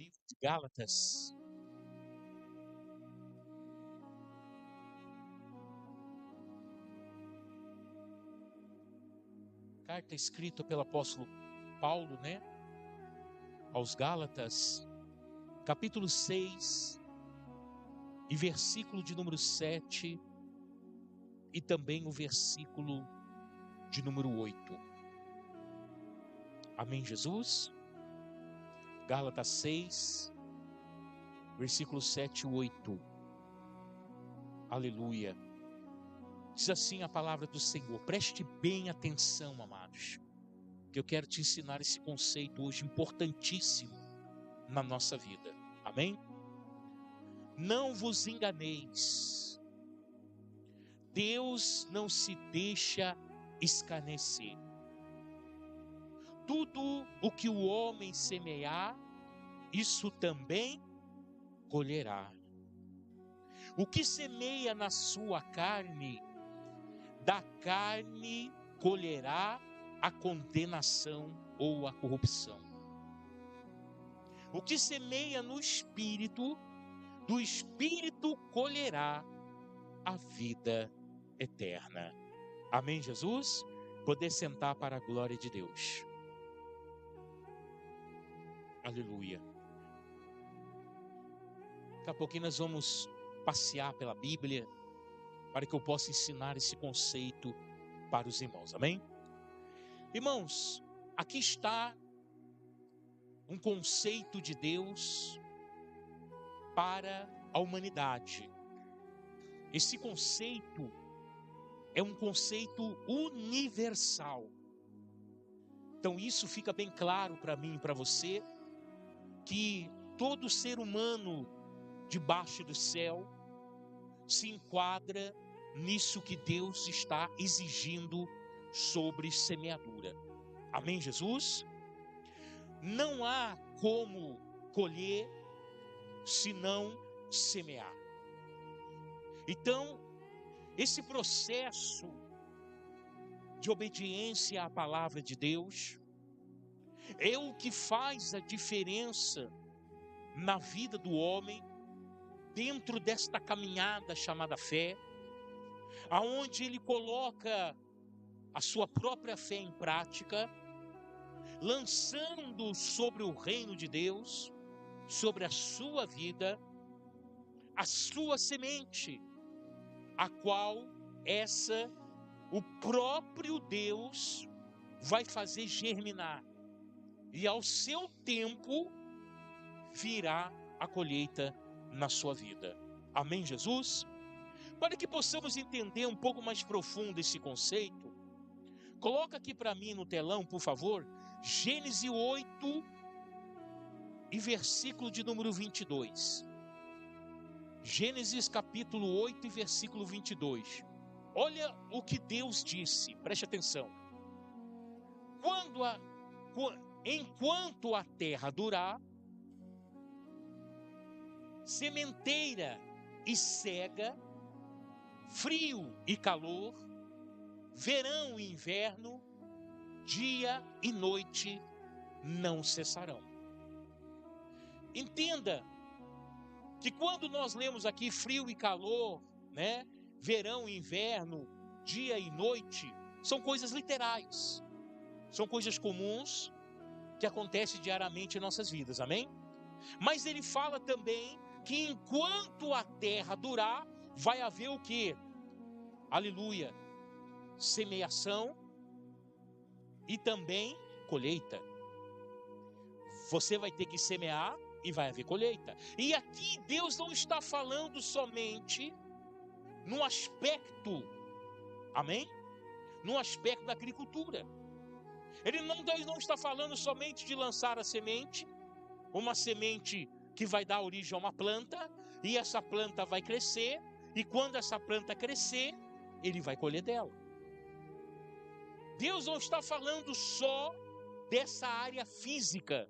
livro de Gálatas. Carta escrita pelo apóstolo Paulo, aos Gálatas, capítulo 6, e versículo de número 7, e também o versículo de número 8. Amém, Jesus? Gálatas 6, versículo 7 e 8. Aleluia. Diz assim a palavra do Senhor. Preste bem atenção, amados, que eu quero te ensinar esse conceito hoje importantíssimo na nossa vida. Amém? Não vos enganeis. Deus não se deixa escarnecer. Tudo o que o homem semear, isso também colherá. O que semeia na sua carne, da carne colherá a condenação ou a corrupção. O que semeia no Espírito, do Espírito colherá a vida eterna. Amém, Jesus? Poder sentar para a glória de Deus. Aleluia. Daqui a pouquinho nós vamos passear pela Bíblia para que eu possa ensinar esse conceito para os irmãos. Amém? Irmãos, aqui está um conceito de Deus para a humanidade. Esse conceito é um conceito universal. Então isso fica bem claro para mim e para você, que todo ser humano debaixo do céu se enquadra nisso que Deus está exigindo sobre semeadura. Amém, Jesus? Não há como colher se não semear. Então, esse processo de obediência à palavra de Deus é o que faz a diferença na vida do homem, dentro desta caminhada chamada fé, aonde ele coloca a sua própria fé em prática, lançando sobre o reino de Deus, sobre a sua vida, a sua semente, a qual o próprio Deus vai fazer germinar, e ao seu tempo virá a colheita na sua vida. Amém, Jesus? Para que possamos entender um pouco mais profundo esse conceito, coloca aqui para mim no telão, por favor, Gênesis 8 e versículo de número 22. Gênesis capítulo 8 e versículo 22. Olha o que Deus disse, preste atenção. Enquanto a terra durar, sementeira e cega, frio e calor, verão e inverno, dia e noite não cessarão. Entenda que quando nós lemos aqui frio e calor, verão e inverno, dia e noite, são coisas literais, são coisas comuns que acontecem diariamente em nossas vidas, amém? Mas ele fala também que enquanto a terra durar, vai haver o quê? Aleluia! Semeação e também colheita. Você vai ter que semear e vai haver colheita. E aqui Deus não está falando somente no aspecto, amém? No aspecto da agricultura. Deus não está falando somente de lançar a semente, uma semente que vai dar origem a uma planta, e essa planta vai crescer, e quando essa planta crescer, ele vai colher dela. Deus não está falando só dessa área física,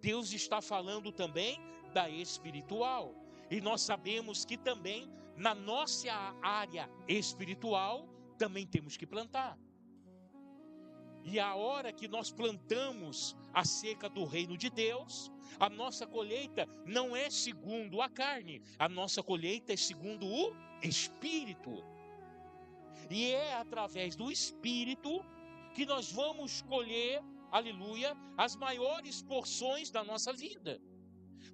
Deus está falando também da espiritual. E nós sabemos que também na nossa área espiritual também temos que plantar. E a hora que nós plantamos acerca do reino de Deus, A nossa colheita não é segundo a carne, a nossa colheita é segundo o Espírito. E é através do Espírito que nós vamos colher, aleluia, as maiores porções da nossa vida.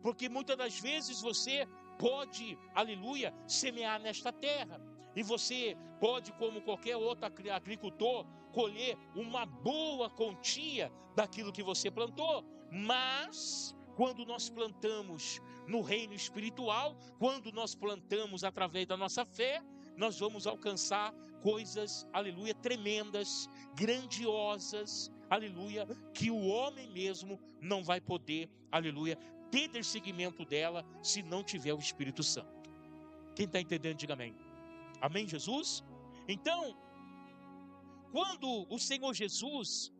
Porque muitas das vezes você pode, aleluia, semear nesta terra. E você pode, como qualquer outro agricultor, colher uma boa quantia daquilo que você plantou. Mas, quando nós plantamos no reino espiritual, quando nós plantamos através da nossa fé, nós vamos alcançar coisas, aleluia, tremendas, grandiosas, aleluia, que o homem mesmo não vai poder, aleluia, ter seguimento dela se não tiver o Espírito Santo. Quem está entendendo, diga amém. Amém, Jesus? Então, quando o Senhor Jesus,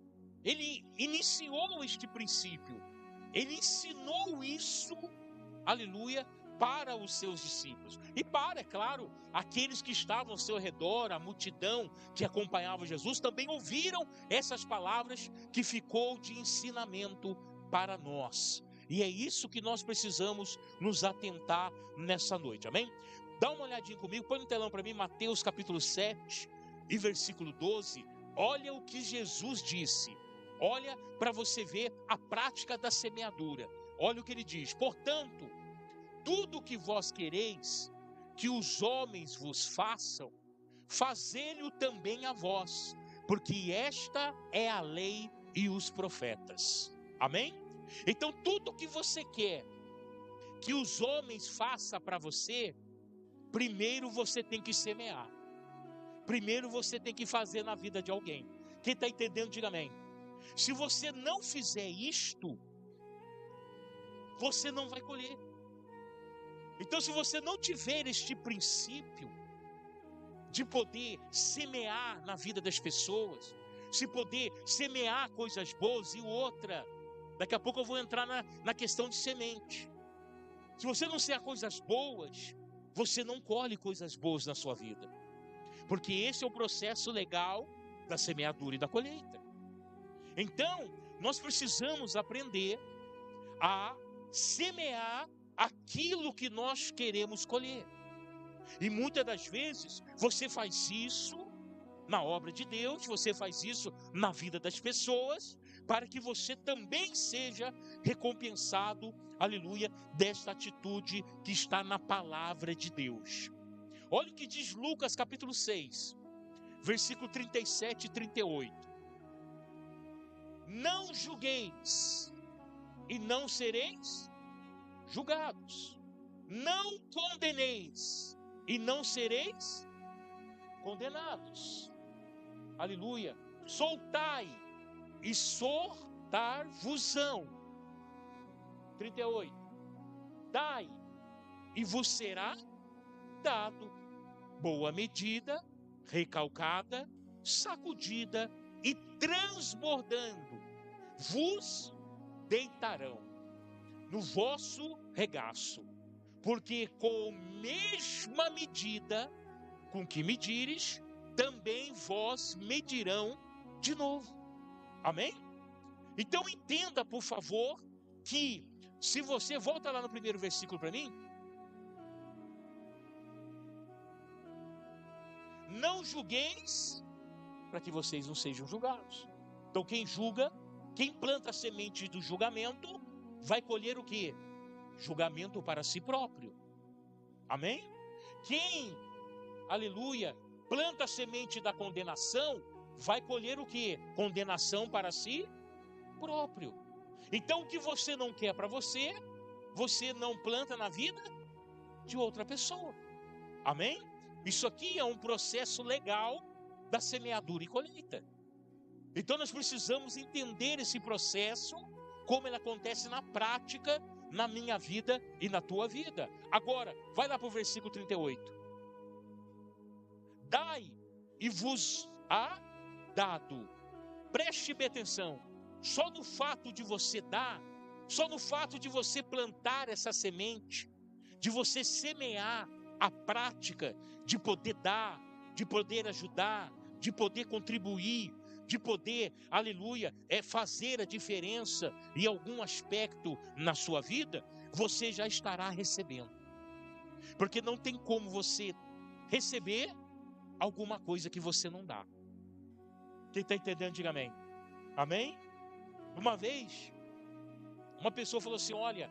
ele iniciou este princípio, ele ensinou isso, aleluia, para os seus discípulos. E para, é claro, aqueles que estavam ao seu redor, a multidão que acompanhava Jesus, também ouviram essas palavras que ficou de ensinamento para nós. E é isso que nós precisamos nos atentar nessa noite, amém? Dá uma olhadinha comigo, põe no telão para mim, Mateus capítulo 7 e versículo 12. Olha o que Jesus disse. Olha para você ver a prática da semeadura. Olha o que ele diz: portanto, tudo o que vós quereis que os homens vos façam, fazei-lhe também a vós, porque esta é a lei e os profetas. Amém? Então tudo que você quer que os homens façam para você, primeiro você tem que semear. Primeiro você tem que fazer na vida de alguém. Quem está entendendo, diga amém. Se você não fizer isto, você não vai colher. Então, se você não tiver este princípio de poder semear na vida das pessoas, se poder semear coisas boas, e outra, daqui a pouco eu vou entrar na questão de semente. Se você não semear coisas boas, você não colhe coisas boas na sua vida. Porque esse é o processo legal da semeadura e da colheita. Então, nós precisamos aprender a semear aquilo que nós queremos colher. E muitas das vezes você faz isso na obra de Deus, você faz isso na vida das pessoas, para que você também seja recompensado, aleluia, desta atitude que está na palavra de Deus. Olha o que diz Lucas capítulo 6, versículo 37 e 38. Não julgueis e não sereis julgados. Não condeneis e não sereis condenados. Aleluia. Soltai e soltar-vos-ão. 38. Dai e vos será dado. Boa medida, recalcada, sacudida e transbordando, vos deitarão no vosso regaço, porque com a mesma medida com que medires, também vós medirão de novo. Amém? Então entenda, por favor, que se você volta lá no primeiro versículo para mim, não julgueis para que vocês não sejam julgados. Então quem julga, quem planta a semente do julgamento, vai colher o quê? Julgamento para si próprio. Amém? Quem, aleluia, planta a semente da condenação, vai colher o quê? Condenação para si próprio. Então o que você não quer para você, você não planta na vida de outra pessoa. Amém? Isso aqui é um processo legal da semeadura e colheita. Então nós precisamos entender esse processo, como ele acontece na prática, na minha vida e na tua vida. Agora, vai lá para o versículo 38. Dai e vos há dado. Preste bem atenção. Só no fato de você dar, só no fato de você plantar essa semente, de você semear a prática de poder dar, de poder ajudar, de poder contribuir, de poder, aleluia, fazer a diferença em algum aspecto na sua vida, você já estará recebendo. Porque não tem como você receber alguma coisa que você não dá. Quem está entendendo, diga amém. Amém? Uma vez, uma pessoa falou assim: olha,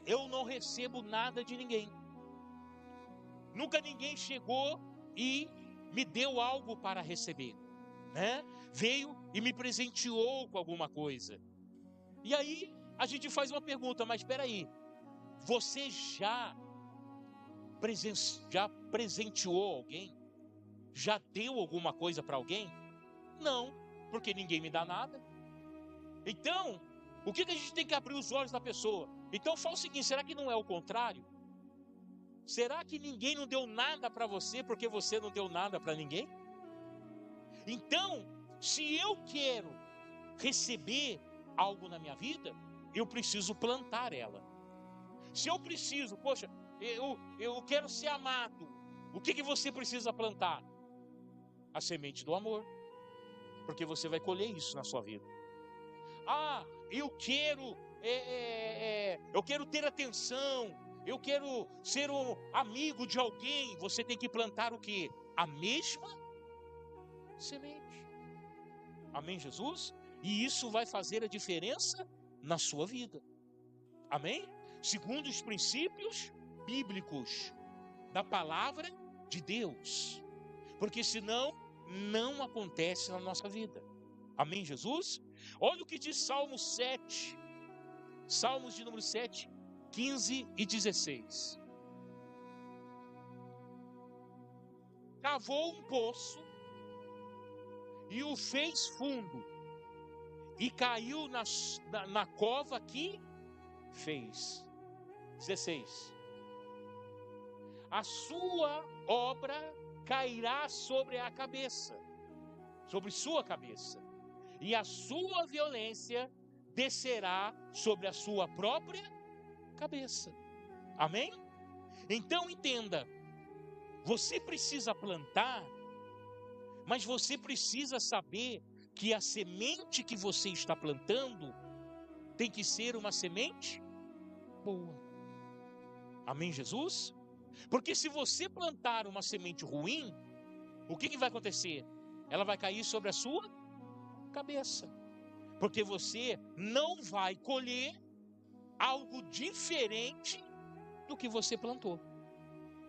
eu não recebo nada de ninguém. Nunca ninguém chegou e me deu algo para receber, né? Veio e me presenteou com alguma coisa. E aí a gente faz uma pergunta: mas espera aí, você já presenteou alguém? Já deu alguma coisa para alguém? Não, porque ninguém me dá nada. Então, o que a gente tem que abrir os olhos da pessoa? Então fala o seguinte: será que não é o contrário? Será que ninguém não deu nada para você porque você não deu nada para ninguém? Então, se eu quero receber algo na minha vida, eu preciso plantar ela. Se eu preciso, poxa, eu quero ser amado, o que você precisa plantar? A semente do amor, porque você vai colher isso na sua vida. Ah, eu quero ter atenção, eu quero ser um amigo de alguém. Você tem que plantar o quê? A mesma semente. Amém, Jesus? E isso vai fazer a diferença na sua vida. Amém? Segundo os princípios bíblicos da palavra de Deus. Porque senão não acontece na nossa vida. Amém, Jesus? Olha o que diz Salmos 7. Salmos de número 7, 15 e 16. Cavou um poço e o fez fundo, e caiu na cova que fez. 16. A sua obra cairá sobre a cabeça, sobre sua cabeça, e a sua violência descerá sobre a sua própria cabeça. Amém? Então entenda, você precisa plantar, mas você precisa saber que a semente que você está plantando tem que ser uma semente boa. Amém, Jesus? Porque se você plantar uma semente ruim, o que vai acontecer? Ela vai cair sobre a sua cabeça. Porque você não vai colher algo diferente do que você plantou.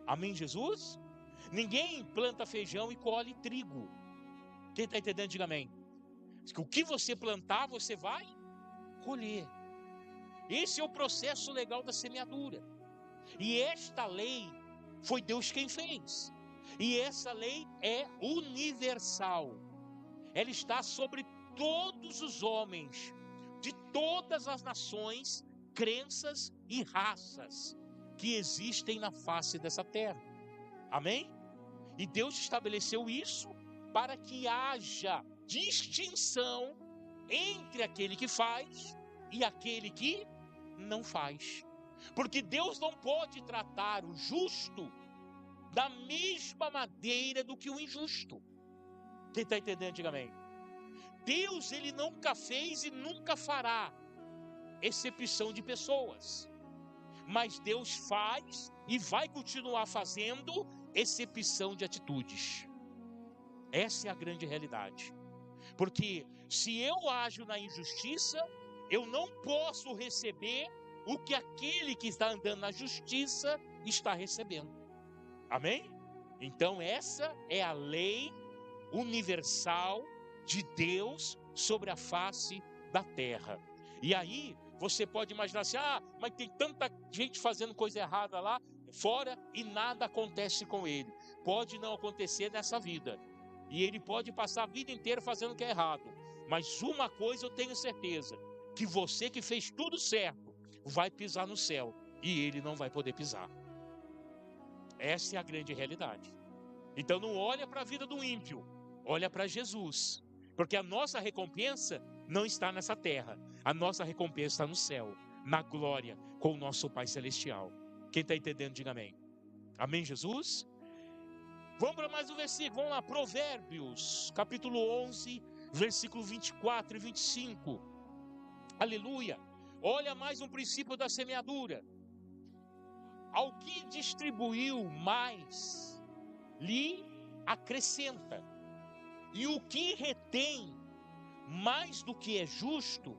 Amém, Jesus? Ninguém planta feijão e colhe trigo. Quem está entendendo, diga amém. O que você plantar, você vai colher. Esse é o processo legal da semeadura. E esta lei foi Deus quem fez. E essa lei é universal. Ela está sobre todos os homens, de todas as nações, crenças e raças que existem na face dessa terra. Amém? E Deus estabeleceu isso para que haja distinção entre aquele que faz e aquele que não faz. Porque Deus não pode tratar o justo da mesma maneira do que o injusto. Quem está entendendo, diga amém. Deus, ele nunca fez e nunca fará exceção de pessoas. Mas Deus faz e vai continuar fazendo exceção de atitudes. Essa é a grande realidade. Porque se eu ajo na injustiça, eu não posso receber o que aquele que está andando na justiça está recebendo. Amém? Então essa é a lei universal de Deus sobre a face da terra. E aí você pode imaginar assim: mas tem tanta gente fazendo coisa errada lá fora e nada acontece com ele. Pode não acontecer nessa vida. E ele pode passar a vida inteira fazendo o que é errado. Mas uma coisa eu tenho certeza: que você que fez tudo certo vai pisar no céu e ele não vai poder pisar. Essa é a grande realidade. Então não olha para a vida do ímpio, olha para Jesus. Porque a nossa recompensa não está nessa terra. A nossa recompensa está no céu, na glória, com o nosso Pai Celestial. Quem está entendendo, diga amém. Amém, Jesus? Vamos para mais um versículo, vamos lá, Provérbios, capítulo 11, versículo 24 e 25. Aleluia. Olha mais um princípio da semeadura. Ao que distribuiu mais, lhe acrescenta. E o que retém mais do que é justo,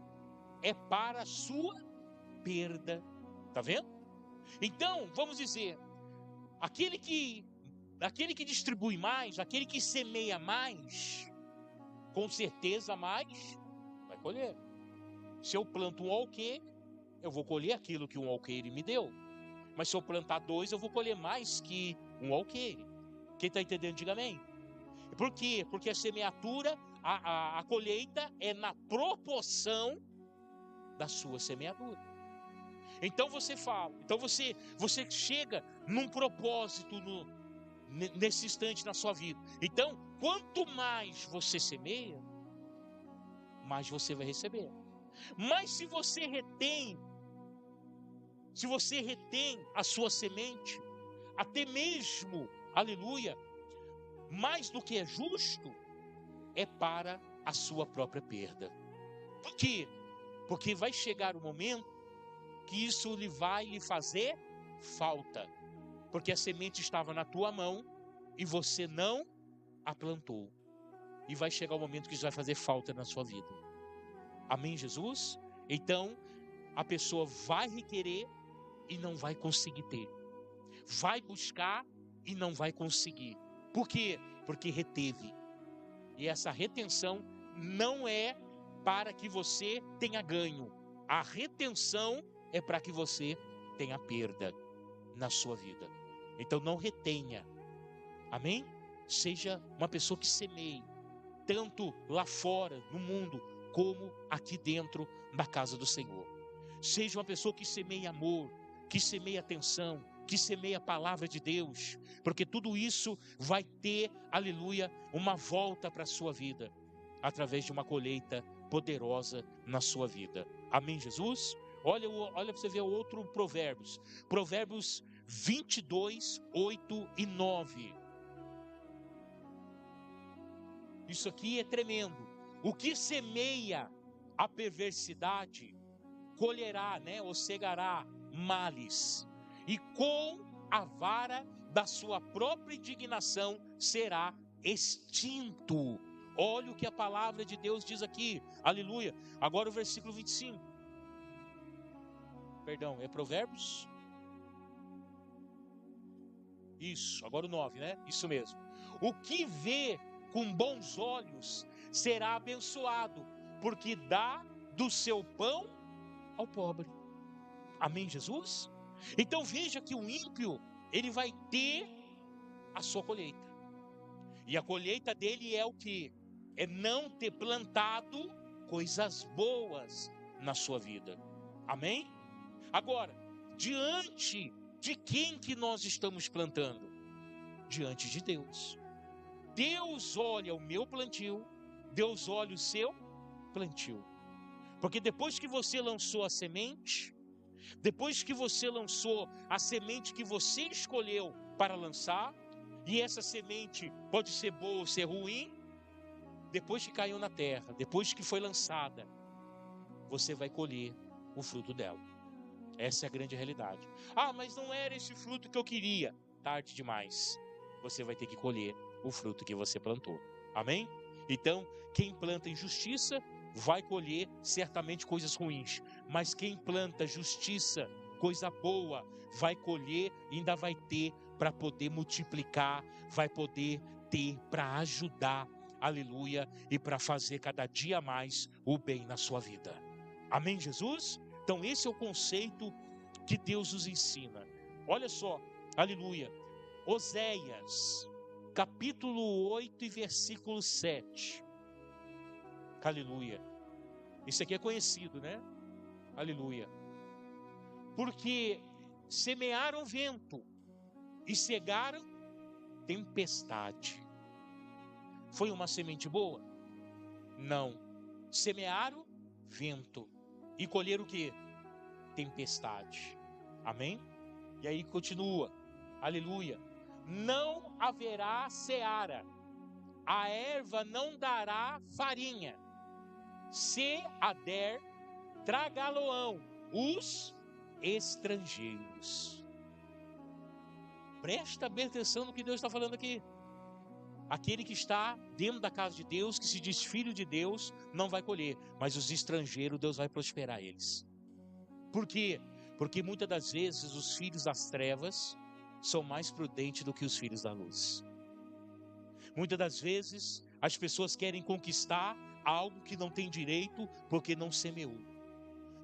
é para a sua perda. Está vendo? Então, vamos dizer, aquele que distribui mais, aquele que semeia mais, com certeza mais vai colher. Se eu planto um alqueire, eu vou colher aquilo que um alqueire me deu. Mas se eu plantar 2, eu vou colher mais que um alqueire. Quem está entendendo, diga amém. Por quê? Porque a semeadura, a colheita é na proporção da sua semeadura. Então você fala, então você chega num propósito nesse instante na sua vida. Então, quanto mais você semeia, mais você vai receber. Mas se você retém a sua semente, até mesmo, aleluia, mais do que é justo, é para a sua própria perda. Por quê? Porque vai chegar o momento que isso vai lhe fazer falta. Porque a semente estava na tua mão e você não a plantou. E vai chegar o momento que isso vai fazer falta na sua vida. Amém, Jesus? Então, a pessoa vai requerer e não vai conseguir ter. Vai buscar e não vai conseguir. Por quê? Porque reteve. E essa retenção não é para que você tenha ganho. A retenção é para que você tenha perda na sua vida. Então não retenha. Amém? Seja uma pessoa que semeie, tanto lá fora, no mundo, como aqui dentro da casa do Senhor. Seja uma pessoa que semeie amor, que semeie atenção, que semeie a palavra de Deus, porque tudo isso vai ter, aleluia, uma volta para a sua vida, através de uma colheita poderosa na sua vida. Amém, Jesus? Olha para você ver o outro Provérbios. Provérbios 22, 8 e 9. Isso aqui é tremendo. O que semeia a perversidade, colherá, ou cegará males. E com a vara da sua própria indignação será extinto. Olha o que a palavra de Deus diz aqui. Aleluia. Agora o versículo 25. Perdão, é Provérbios? Isso, agora o 9, né? Isso mesmo. O que vê com bons olhos será abençoado, porque dá do seu pão ao pobre. Amém, Jesus? Então veja que o ímpio, ele vai ter a sua colheita. E a colheita dele é o que? É não ter plantado coisas boas na sua vida. Amém? Agora, diante de quem que nós estamos plantando? Diante de Deus. Deus olha o meu plantio, Deus olha o seu plantio. Porque depois que você lançou a semente, depois que você lançou a semente que você escolheu para lançar, e essa semente pode ser boa ou ser ruim, depois que caiu na terra, depois que foi lançada, você vai colher o fruto dela. Essa é a grande realidade. Ah, mas não era esse fruto que eu queria. Tarde demais. Você vai ter que colher o fruto que você plantou. Amém? Então, quem planta injustiça vai colher certamente coisas ruins. Mas quem planta justiça, coisa boa, vai colher e ainda vai ter para poder multiplicar, vai poder ter para ajudar, aleluia, e para fazer cada dia mais o bem na sua vida. Amém, Jesus? Então esse é o conceito que Deus nos ensina. Olha só, aleluia. Oséias, capítulo 8 e versículo 7. Aleluia. Isso aqui é conhecido, né? Aleluia. Porque semearam vento e cegaram tempestade. Foi uma semente boa? Não. Semearam vento e colheram o quê? Tempestade. Amém? E aí continua. Aleluia. não haverá seara, a erva não dará farinha, se a der, tragá-lo-ão os estrangeiros. Presta bem atenção no que Deus está falando aqui. Aquele que está dentro da casa de Deus, que se diz filho de Deus, não vai colher, mas os estrangeiros, Deus vai prosperar eles. Por quê? Porque muitas das vezes os filhos das trevas são mais prudentes do que os filhos da luz. Muitas das vezes as pessoas querem conquistar algo que não tem direito porque não semeou.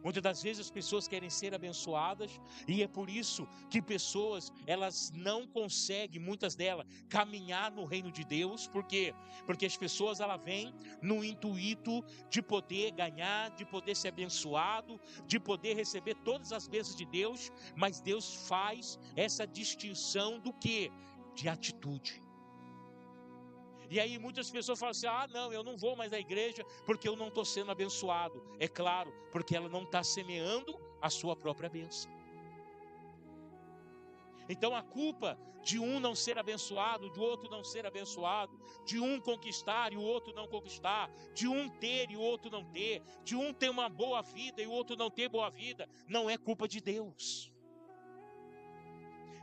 Muitas das vezes as pessoas querem ser abençoadas e é por isso que pessoas, elas não conseguem, muitas delas, caminhar no reino de Deus. Por quê? Porque as pessoas, elas vêm no intuito de poder ganhar, de poder ser abençoado, de poder receber todas as bênçãos de Deus, mas Deus faz essa distinção do quê? De atitude. E aí muitas pessoas falam assim, não, eu não vou mais à igreja porque eu não estou sendo abençoado. É claro, porque ela não está semeando a sua própria bênção. Então a culpa de um não ser abençoado, do outro não ser abençoado, de um conquistar e o outro não conquistar, de um ter e o outro não ter, de um ter uma boa vida e o outro não ter boa vida, não é culpa de Deus.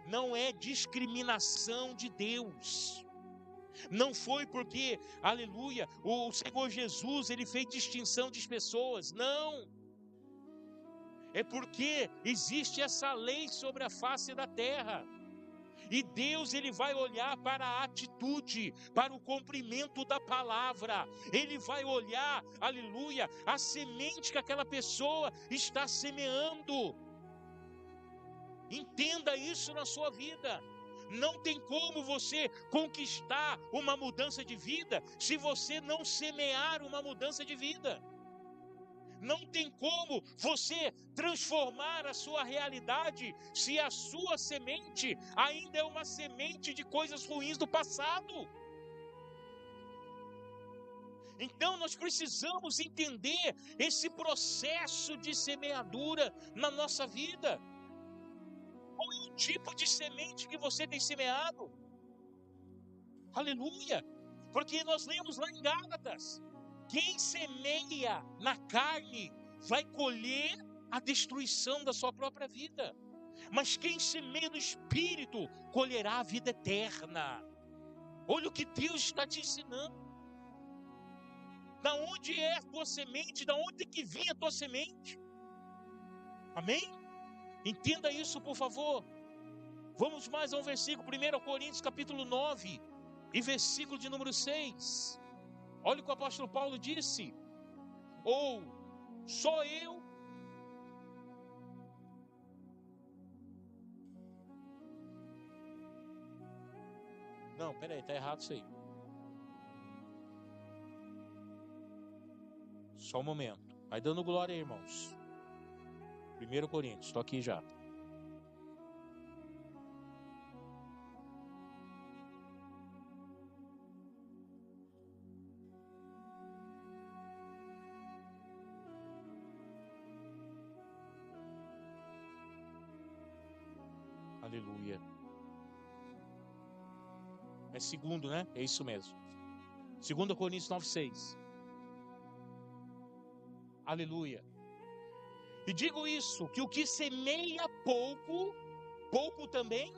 Não é discriminação de Deus. Não foi porque, aleluia, o Senhor Jesus, ele fez distinção de pessoas, não. É porque existe essa lei sobre a face da terra. E Deus, ele vai olhar para a atitude, para o cumprimento da palavra. Ele vai olhar, aleluia, a semente que aquela pessoa está semeando. Entenda isso na sua vida. Não tem como você conquistar uma mudança de vida se você não semear uma mudança de vida. Não tem como você transformar a sua realidade se a sua semente ainda é uma semente de coisas ruins do passado. Então nós precisamos entender esse processo de semeadura na nossa vida. Qual é o tipo de semente que você tem semeado? Aleluia! Porque nós lemos lá em Gálatas, quem semeia na carne vai colher a destruição da sua própria vida. Mas quem semeia no Espírito colherá a vida eterna. Olha o que Deus está te ensinando. Da onde é a tua semente? Da onde que vem a tua semente? Amém? Entenda isso, por favor. Vamos mais a um versículo, 1 Coríntios capítulo 9, e versículo de número 6. Olha o que o apóstolo Paulo disse. Ou só eu? Não, peraí, está errado isso aí. Só um momento. Vai dando glória aí, irmãos. 1 Coríntios, estou aqui já. Aleluia. É segundo, né? É isso mesmo. 2 Coríntios 9:6. Aleluia. E digo isso, que o que semeia pouco, pouco também.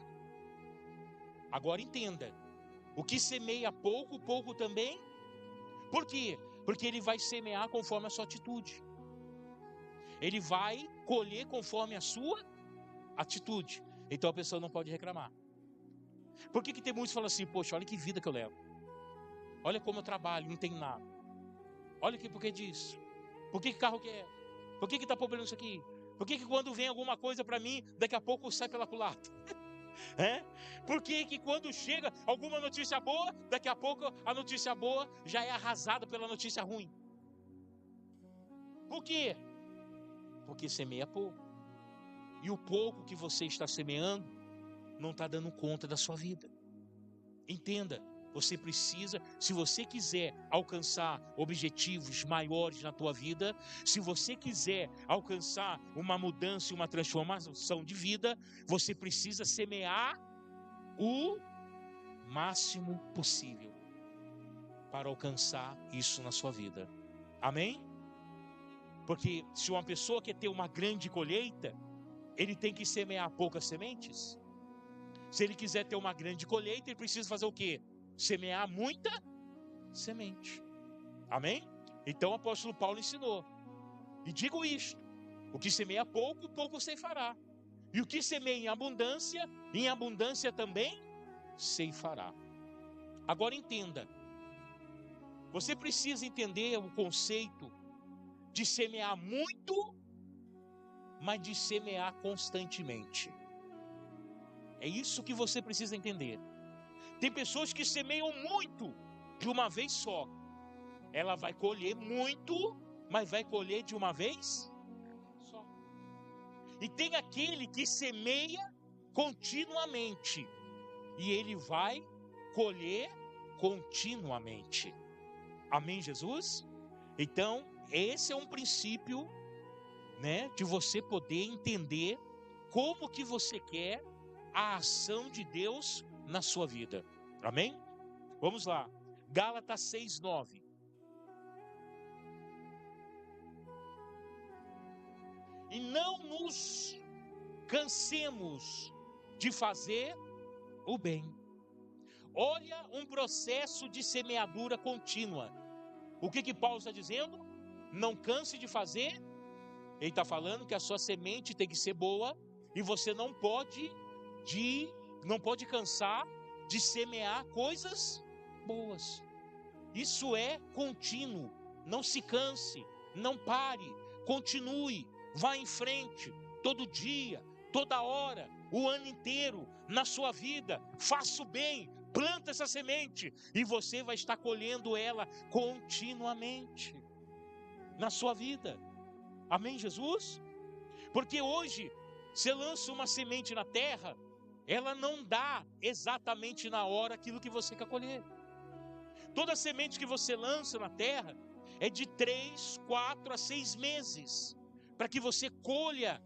Agora entenda. O que semeia pouco, pouco também. Por quê? Porque ele vai semear conforme a sua atitude. Ele vai colher conforme a sua atitude. Então a pessoa não pode reclamar. Por que tem muitos que falam assim, poxa, olha que vida que eu levo. Olha como eu trabalho, não tenho nada. Olha aqui por que disso. Por que carro que é? Por que está problema isso aqui? Por que quando vem alguma coisa para mim, daqui a pouco sai pela culatra? Por que quando chega alguma notícia boa, daqui a pouco a notícia boa já é arrasada pela notícia ruim? Por quê? Porque semeia pouco. E o pouco que você está semeando não está dando conta da sua vida. Entenda, você precisa, se você quiser alcançar objetivos maiores na tua vida, se você quiser alcançar uma mudança e uma transformação de vida, você precisa semear o máximo possível para alcançar isso na sua vida. Amém? Porque se uma pessoa quer ter uma grande colheita, ele tem que semear poucas sementes. Se ele quiser ter uma grande colheita, ele precisa fazer o quê? Semear muita semente. Amém? Então o apóstolo Paulo ensinou. E digo isto: o que semeia pouco, pouco ceifará. E o que semeia em abundância também ceifará. Agora entenda. Você precisa entender o conceito de semear muito, mas de semear constantemente. É isso que você precisa entender. Tem pessoas que semeiam muito de uma vez só. Ela vai colher muito, mas vai colher de uma vez só. E tem aquele que semeia continuamente, e ele vai colher continuamente. Amém, Jesus? Então, esse é um princípio, né, de você poder entender como que você quer a ação de Deus na sua vida. Amém? Vamos lá. Gálatas 6:9. E não nos cansemos de fazer o bem. Olha um processo de semeadura contínua. O que Paulo está dizendo? Não canse de fazer. Ele está falando que a sua semente tem que ser boa e você não pode cansar de semear coisas boas. Isso é contínuo. Não se canse, não pare, continue, vá em frente, todo dia, toda hora, o ano inteiro, na sua vida, faça o bem, planta essa semente e você vai estar colhendo ela continuamente na sua vida. Amém, Jesus? Porque hoje, você lança uma semente na terra, ela não dá exatamente na hora aquilo que você quer colher. Toda semente que você lança na terra é de 3, 4 a 6 meses, para que você colha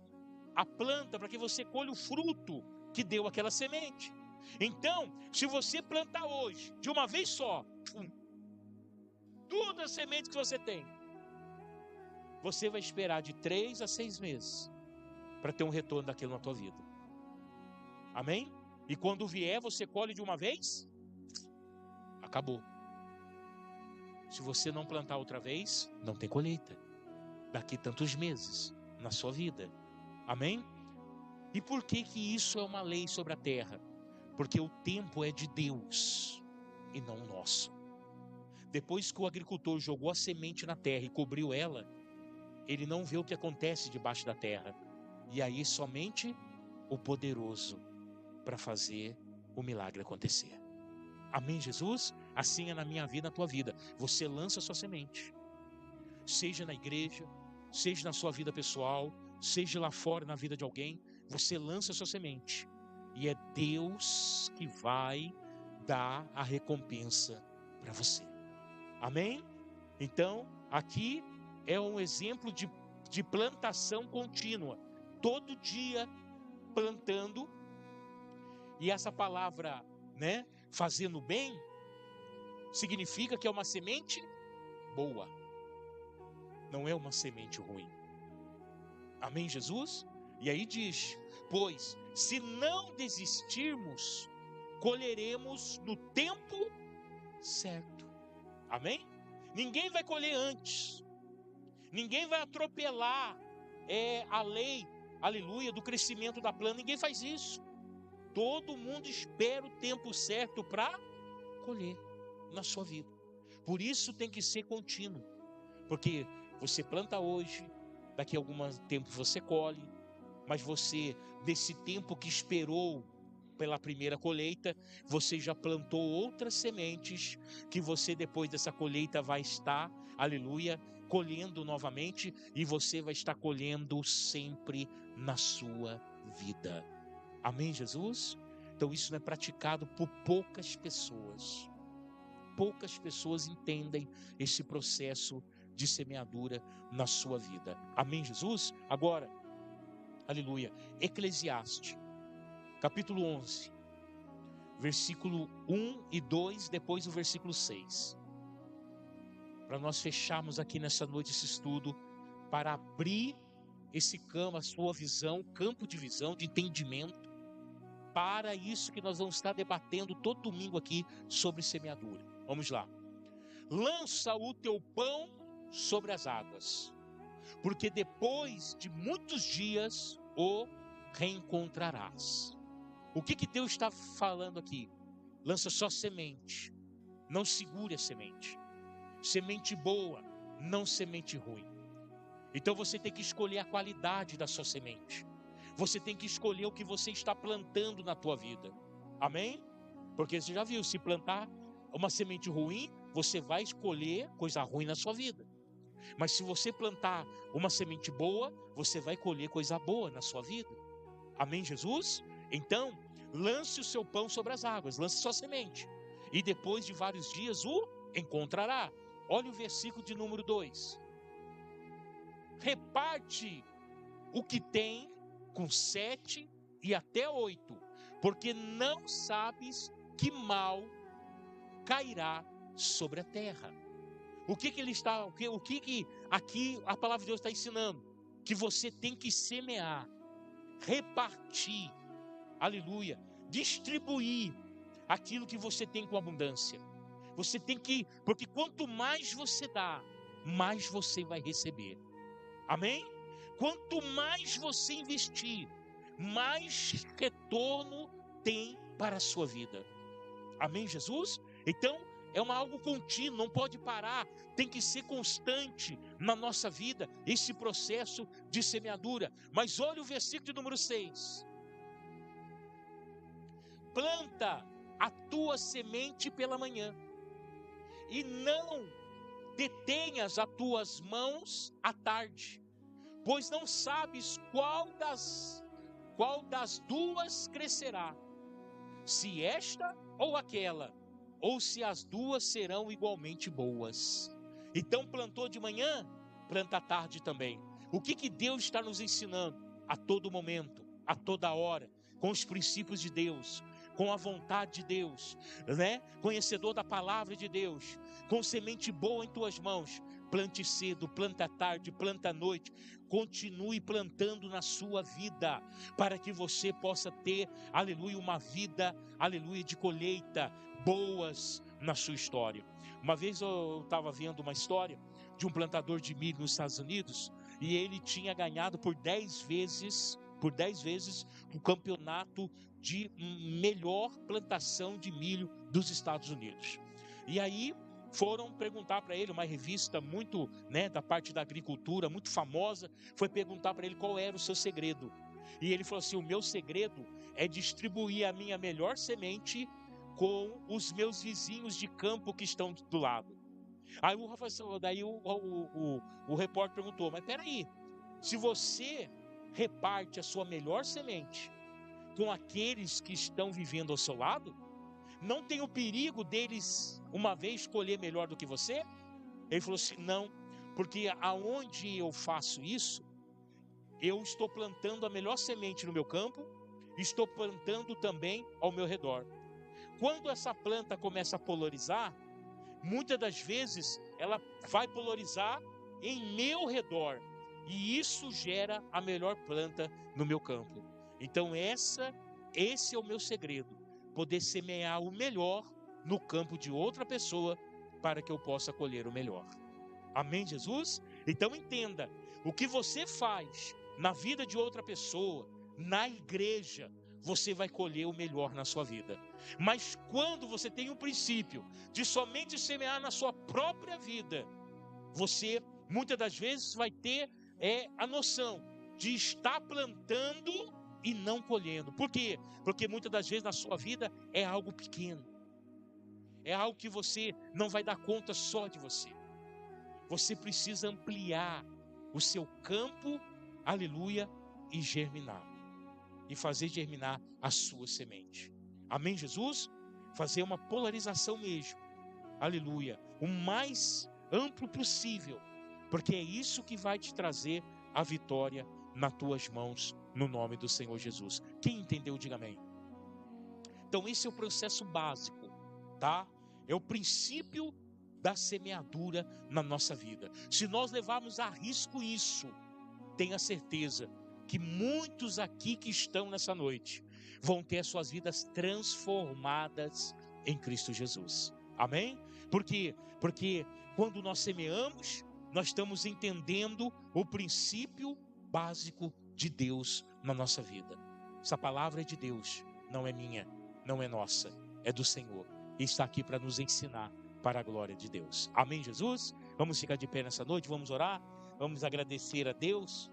a planta, para que você colha o fruto que deu aquela semente. Então, se você plantar hoje, de uma vez só, todas as sementes que você tem, você vai esperar de 3 a 6 meses para ter um retorno daquilo na tua vida. Amém? E quando vier, você colhe de uma vez, acabou. Se você não plantar outra vez, não tem colheita. Daqui tantos meses na sua vida. Amém? E por que isso é uma lei sobre a terra? Porque o tempo é de Deus e não nosso. Depois que o agricultor jogou a semente na terra e cobriu ela, ele não vê o que acontece debaixo da terra. E aí somente o poderoso para fazer o milagre acontecer. Amém, Jesus? Assim é na minha vida, na tua vida. Você lança a sua semente. Seja na igreja, seja na sua vida pessoal, seja lá fora na vida de alguém, você lança a sua semente. E é Deus que vai dar a recompensa para você. Amém? Então, aqui é um exemplo de plantação contínua. Todo dia plantando. E essa palavra, né, fazendo bem, significa que é uma semente boa. Não é uma semente ruim. Amém, Jesus? E aí diz: pois se não desistirmos, colheremos no tempo certo. Amém? Ninguém vai colher antes. Ninguém vai atropelar a lei, aleluia, do crescimento da planta. Ninguém faz isso. Todo mundo espera o tempo certo para colher na sua vida. Por isso tem que ser contínuo. Porque você planta hoje, daqui a algum tempo você colhe, mas você, desse tempo que esperou pela primeira colheita, você já plantou outras sementes que você depois dessa colheita vai estar, aleluia, colhendo novamente, e você vai estar colhendo sempre na sua vida. Amém, Jesus? Então isso não é praticado por poucas pessoas. Poucas pessoas entendem esse processo de semeadura na sua vida. Amém, Jesus? Agora, aleluia, Eclesiastes, capítulo 11, versículo 1 e 2, depois o versículo 6. Para nós fecharmos aqui nessa noite esse estudo, para abrir esse campo, a sua visão, campo de visão, de entendimento, para isso que nós vamos estar debatendo todo domingo aqui sobre semeadura. Vamos lá. Lança o teu pão sobre as águas, porque depois de muitos dias o reencontrarás. O que Deus está falando aqui? Lança só semente, não segure a semente. Semente boa, não semente ruim. Então você tem que escolher a qualidade da sua semente. Você tem que escolher o que você está plantando na tua vida. Amém? Porque você já viu, se plantar uma semente ruim, você vai escolher coisa ruim na sua vida. Mas se você plantar uma semente boa, você vai colher coisa boa na sua vida. Amém, Jesus? Então, lance o seu pão sobre as águas, lance sua semente. E depois de vários dias o encontrará. Olha o versículo de número 2. Reparte o que tem com 7 e até 8, porque não sabes que mal cairá sobre a terra. O que ele está, o que aqui a palavra de Deus está ensinando? Que você tem que semear, repartir, aleluia, distribuir aquilo que você tem com abundância. Você tem que, porque quanto mais você dá, mais você vai receber. Amém? Quanto mais você investir, mais retorno tem para a sua vida. Amém, Jesus? Então, é algo contínuo, não pode parar, tem que ser constante na nossa vida, esse processo de semeadura. Mas olha o versículo de número 6. Planta a tua semente pela manhã, e não detenhas as tuas mãos à tarde, pois não sabes qual das duas crescerá, se esta ou aquela, ou se as duas serão igualmente boas. Então plantou de manhã, planta à tarde também. O que Deus está nos ensinando? A todo momento, a toda hora, com os princípios de Deus, com a vontade de Deus, né? Conhecedor da palavra de Deus, com semente boa em tuas mãos. Plante cedo, planta à tarde, planta à noite. Continue plantando na sua vida, para que você possa ter, aleluia, uma vida, aleluia, de colheita boas na sua história. Uma vez eu estava vendo uma história de um plantador de milho nos Estados Unidos, e ele tinha ganhado por 10 vezes o campeonato de melhor plantação de milho dos Estados Unidos. E aí foram perguntar para ele, uma revista muito, da parte da agricultura, muito famosa, foi perguntar para ele qual era o seu segredo. E ele falou assim: o meu segredo é distribuir a minha melhor semente com os meus vizinhos de campo que estão do lado. Aí o repórter perguntou: mas peraí, se você reparte a sua melhor semente com aqueles que estão vivendo ao seu lado, não tem o perigo deles uma vez colher melhor do que você? Ele falou assim: não, porque aonde eu faço isso, eu estou plantando a melhor semente no meu campo, estou plantando também ao meu redor. Quando essa planta começa a polarizar, muitas das vezes ela vai polarizar em meu redor, e isso gera a melhor planta no meu campo. Então esse é o meu segredo, poder semear o melhor no campo de outra pessoa, para que eu possa colher o melhor. Amém, Jesus? Então entenda, o que você faz na vida de outra pessoa, na igreja, você vai colher o melhor na sua vida. Mas quando você tem um princípio de somente semear na sua própria vida, você muitas das vezes vai ter a noção de estar plantando e não colhendo. Por quê? Porque muitas das vezes na sua vida é algo pequeno, é algo que você não vai dar conta só de você. Você precisa ampliar o seu campo, aleluia, e germinar, e fazer germinar a sua semente. Amém, Jesus? Fazer uma polarização mesmo, aleluia, o mais amplo possível, porque é isso que vai te trazer a vitória nas tuas mãos, no nome do Senhor Jesus. Quem entendeu, diga amém. Então esse é o processo básico, tá? É o princípio da semeadura na nossa vida. Se nós levarmos a risco isso, tenha certeza que muitos aqui que estão nessa noite vão ter as suas vidas transformadas em Cristo Jesus. Amém? Por quê? Porque quando nós semeamos, nós estamos entendendo o princípio básico de Deus na nossa vida. Essa palavra é de Deus, não é minha, não é nossa, é do Senhor. E está aqui para nos ensinar para a glória de Deus. Amém, Jesus? Vamos ficar de pé nessa noite, vamos orar, vamos agradecer a Deus.